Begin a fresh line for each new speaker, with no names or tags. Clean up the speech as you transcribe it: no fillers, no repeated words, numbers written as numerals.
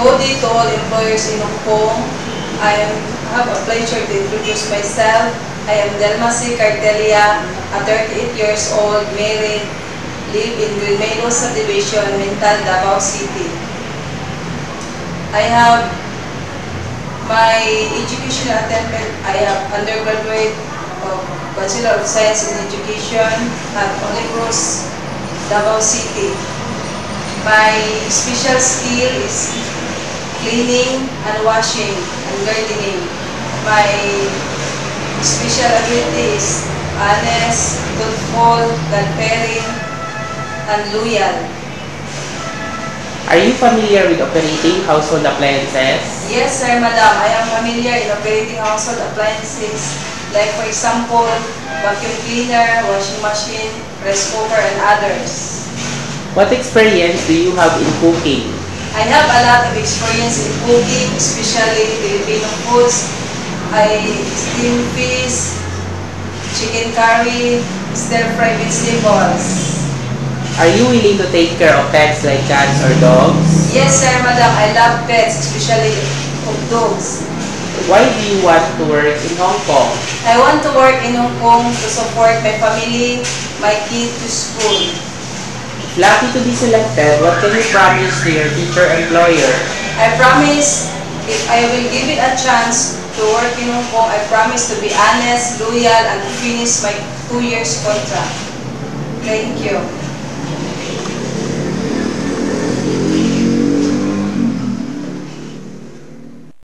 Good day to all employers in Hong Kong. Have a pleasure to introduce myself. I am Delmasi Cartelia, a 38 years old, married, live in Green Meadows Subdivision, Mintal, Davao City. I have my educational attainment. I have undergraduate of Bachelor of Science in Education at Holy Cross, Davao City. My special skill is cleaning and washing and gardening. My special ability is honest, truthful, God-fearing, and loyal.
Are you familiar with operating household appliances?
Yes, sir, madam. I am familiar in operating household appliances, like for example, vacuum cleaner, washing machine, rice cooker, and others.
What experience do you have in cooking?
I have a lot of experience in cooking, especially Filipino foods. I steam fish, chicken curry, stir-fry vegetables.
Are you willing to take care of pets like cats or dogs?
Yes, sir, madam. I love pets, especially of dogs.
Why do you want to work in Hong Kong?
I want to work in Hong Kong to support my family, my kid to school.
Lucky to be selected, what can you promise to your future employer?
I promise, if I will give it a chance to work in Hong Kong, I promise to be honest, loyal, and to finish my 2 years contract. Thank you.